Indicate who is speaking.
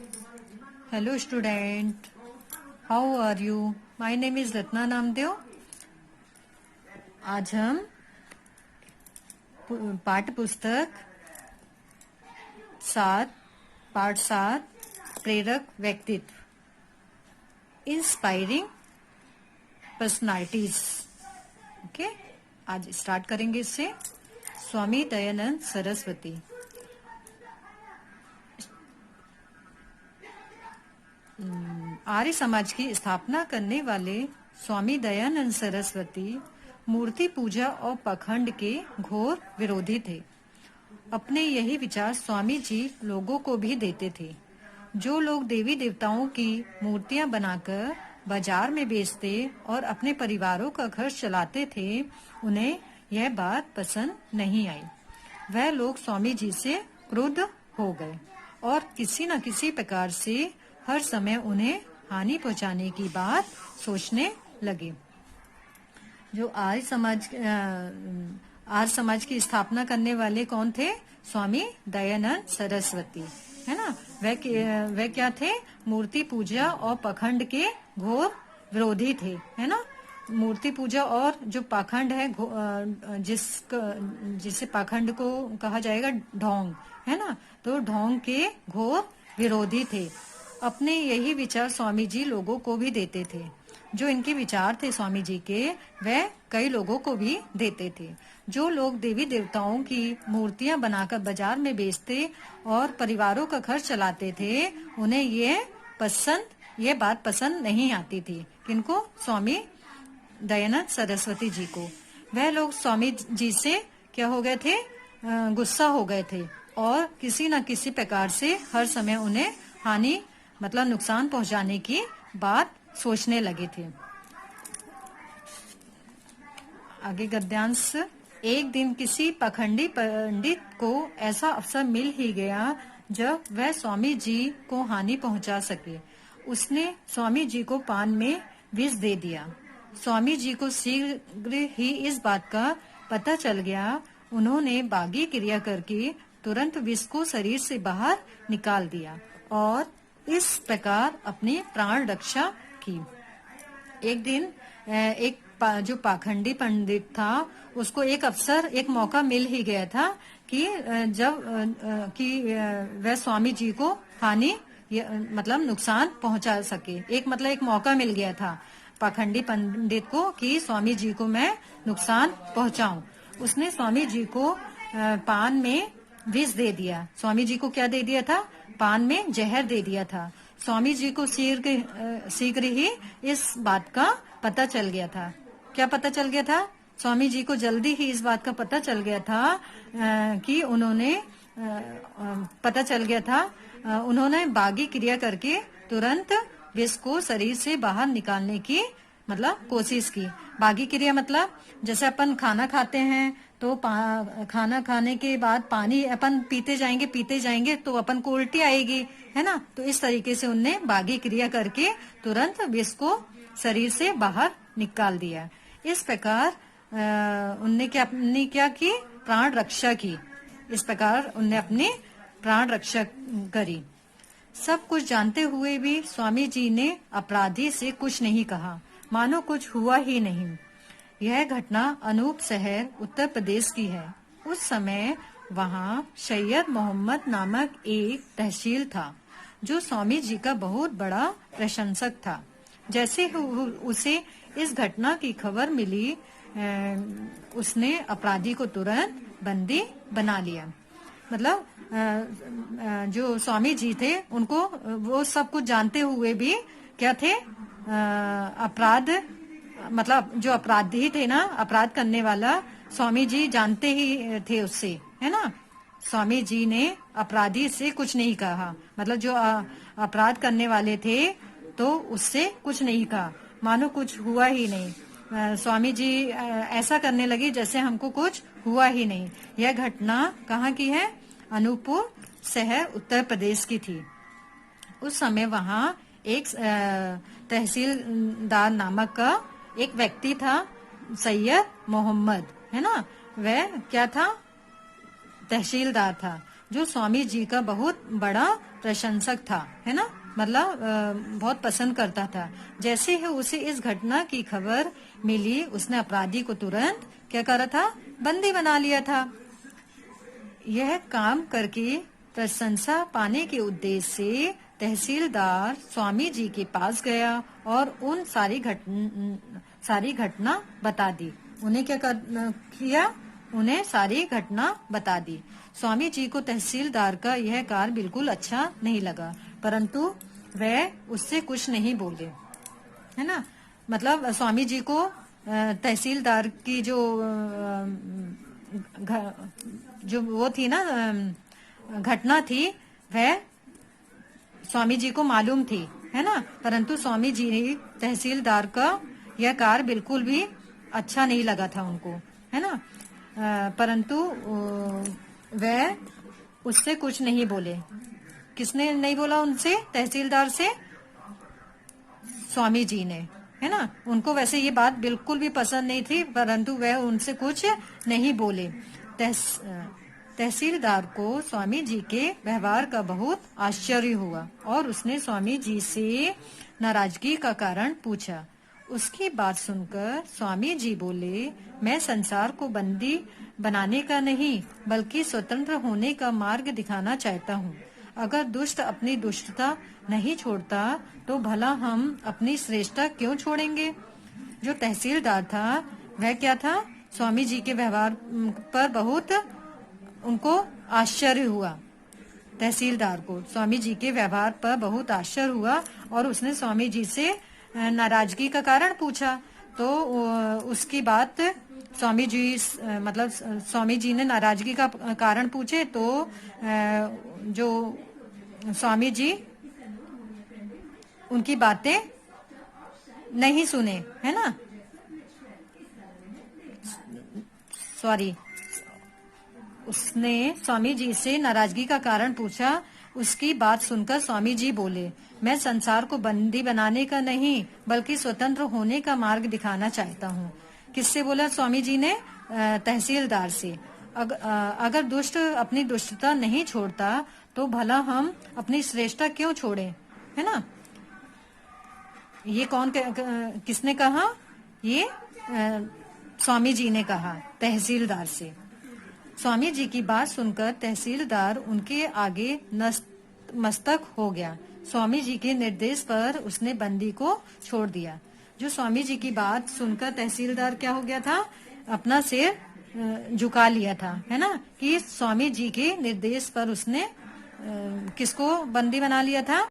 Speaker 1: Hello student, how are you? My name is Ratna Namdev. आज हम पाठ्य पुस्तक 7 प्रेरक व्यक्तित्व इंस्पायरिंग पर्सनालिटीज ओके आज स्टार्ट करेंगे इससे। स्वामी दयानंद सरस्वती। आर्य समाज की स्थापना करने वाले स्वामी दयानंद सरस्वती मूर्ति पूजा और पाखंड के घोर विरोधी थे। अपने यही विचार स्वामी जी लोगों को भी देते थे। जो लोग देवी देवताओं की मूर्तियां बनाकर बाजार में बेचते और अपने परिवारों का खर्च चलाते थे, उन्हें यह बात पसंद नहीं आई। वह लोग स्वामी जी से क्रुद्ध हो गए और किसी न किसी प्रकार से हर समय उन्हें हानि पहुंचाने की बात सोचने लगे। जो आर्य समाज की स्थापना करने वाले कौन थे? स्वामी दयानंद सरस्वती, है ना। वह क्या थे? मूर्ति पूजा और पाखंड के घोर विरोधी थे, है ना। मूर्ति पूजा और जो पाखंड है, जिसे पाखंड को कहा जाएगा ढोंग, है ना। तो ढोंग के घोर विरोधी थे। अपने यही विचार स्वामी जी लोगों को भी देते थे। जो इनके विचार थे स्वामी जी के, वह कई लोगों को भी देते थे। जो लोग देवी देवताओं की मूर्तियां बनाकर बाजार में बेचते और परिवारों का खर्च चलाते थे, उन्हें ये बात पसंद नहीं आती थी। किनको? स्वामी दयानंद सरस्वती जी को। वह लोग स्वामी जी से क्या हो गए थे? गुस्सा हो गए थे और किसी न किसी प्रकार से हर समय उन्हें हानि मतलब नुकसान पहुंचाने की बात सोचने लगे थे। आगे गद्यांश। एक दिन किसी पाखंडी पंडित को ऐसा अवसर मिल ही गया जब वह स्वामी जी को हानि पहुंचा सके। उसने स्वामी जी को पान में विष दे दिया। स्वामी जी को शीघ्र ही इस बात का पता चल गया। उन्होंने बागी क्रिया करके तुरंत विष को शरीर से बाहर निकाल दिया और इस प्रकार अपनी प्राण रक्षा की। एक दिन जो पाखंडी पंडित था, उसको एक मौका मिल ही गया था कि वह स्वामी जी को हानि मतलब नुकसान पहुंचा सके। एक मौका मिल गया था पाखंडी पंडित को कि स्वामी जी को मैं नुकसान पहुंचाऊं। उसने स्वामी जी को पान में विष दे दिया। स्वामी जी को क्या दे दिया था? पान में जहर दे दिया था। स्वामी जी को शीघ्र ही इस बात का पता चल गया था। क्या पता चल गया था? स्वामी जी को जल्दी ही इस बात का पता चल गया था कि उन्होंने बागी क्रिया करके तुरंत विष को शरीर से बाहर निकालने की मतलब कोशिश की। बागी क्रिया मतलब जैसे अपन खाना खाते हैं तो खाना खाने के बाद पानी अपन पीते जाएंगे तो अपन को उल्टी आएगी, है ना। तो इस तरीके से उनने बागी क्रिया करके तुरंत विष को शरीर से बाहर निकाल दिया। इस प्रकार उनने क्या की? प्राण रक्षा की। इस प्रकार उनने अपनी प्राण रक्षा करी। सब कुछ जानते हुए भी स्वामी जी ने अपराधी से कुछ नहीं कहा, मानो कुछ हुआ ही नहीं। यह घटना अनूप शहर उत्तर प्रदेश की है। उस समय वहाँ सैयद मोहम्मद नामक एक तहसील था जो स्वामी जी का बहुत बड़ा प्रशंसक था। जैसे उसे इस घटना की खबर मिली, उसने अपराधी को तुरंत बंदी बना लिया। मतलब जो स्वामी जी थे उनको वो सब कुछ जानते हुए भी क्या थे? मतलब जो अपराधी थे ना, अपराध करने वाला, स्वामी जी जानते ही थे उससे, है ना। स्वामी जी ने अपराधी से कुछ नहीं कहा, मतलब जो अपराध करने वाले थे तो उससे कुछ नहीं कहा, मानो कुछ हुआ ही नहीं। स्वामी जी ऐसा करने लगे जैसे हमको कुछ हुआ ही नहीं। यह घटना कहाँ की है? अनूपपुर शहर उत्तर प्रदेश की थी। उस समय वहाँ एक तहसीलदार नामक का एक व्यक्ति था, सैयद मोहम्मद, है ना। वह क्या था? तहसीलदार था। जो स्वामी जी का बहुत बड़ा प्रशंसक था, है ना, मतलब बहुत पसंद करता था। जैसे ही उसे इस घटना की खबर मिली, उसने अपराधी को तुरंत क्या करा था, बंदी बना लिया था। यह काम करके प्रशंसा पाने के उद्देश्य से तहसीलदार स्वामी जी के पास गया और उन सारी घटना बता दी। उन्हें किया, उन्हें सारी घटना बता दी। स्वामी जी को तहसीलदार का यह कार्य बिल्कुल अच्छा नहीं लगा, परंतु वह उससे कुछ नहीं बोले, है ना। मतलब स्वामी जी को तहसीलदार की जो वो थी ना, घटना थी, वह स्वामी जी को मालूम थी, है ना, परंतु स्वामी जी तहसीलदार का यह कार्य बिल्कुल भी अच्छा नहीं लगा था उनको, है ना। परंतु वह उससे कुछ नहीं बोले। किसने नहीं बोला उनसे, तहसीलदार से? स्वामी जी ने, है ना। उनको वैसे ये बात बिल्कुल भी पसंद नहीं थी, परंतु वह उनसे कुछ नहीं बोले। तहसीलदार को स्वामी जी के व्यवहार का बहुत आश्चर्य हुआ और उसने स्वामी जी से नाराजगी का कारण पूछा। उसकी बात सुनकर स्वामी जी बोले, मैं संसार को बंदी बनाने का नहीं, बल्कि स्वतंत्र होने का मार्ग दिखाना चाहता हूँ। अगर दुष्ट अपनी दुष्टता नहीं छोड़ता तो भला हम अपनी श्रेष्ठता क्यों छोड़ेंगे। जो तहसीलदार था वह क्या था, स्वामी जी के व्यवहार पर बहुत उनको आश्चर्य हुआ। तहसीलदार को स्वामी जी के व्यवहार पर बहुत आश्चर्य हुआ और उसने स्वामी जी से नाराजगी का कारण पूछा। तो उसकी बात स्वामी जी मतलब स्वामी जी ने नाराजगी का कारण पूछे, तो जो स्वामी जी उनकी बातें नहीं सुने, है ना, सॉरी, उसने स्वामी जी से नाराजगी का कारण पूछा। उसकी बात सुनकर स्वामी जी बोले, मैं संसार को बंदी बनाने का नहीं, बल्कि स्वतंत्र होने का मार्ग दिखाना चाहता हूँ। किससे बोला स्वामी जी ने? तहसीलदार से। अगर दुष्ट अपनी दुष्टता नहीं छोड़ता तो भला हम अपनी श्रेष्ठता क्यों छोड़े, है ना। ये किसने कहा? ये स्वामी जी ने कहा तहसीलदार से। स्वामी जी की बात सुनकर तहसीलदार उनके आगे मस्तक हो गया। स्वामी जी के निर्देश पर उसने बंदी को छोड़ दिया। जो स्वामी जी की बात सुनकर तहसीलदार क्या हो गया था, अपना सिर झुका लिया था, है ना, कि स्वामी जी के निर्देश पर उसने किसको बंदी बना लिया था।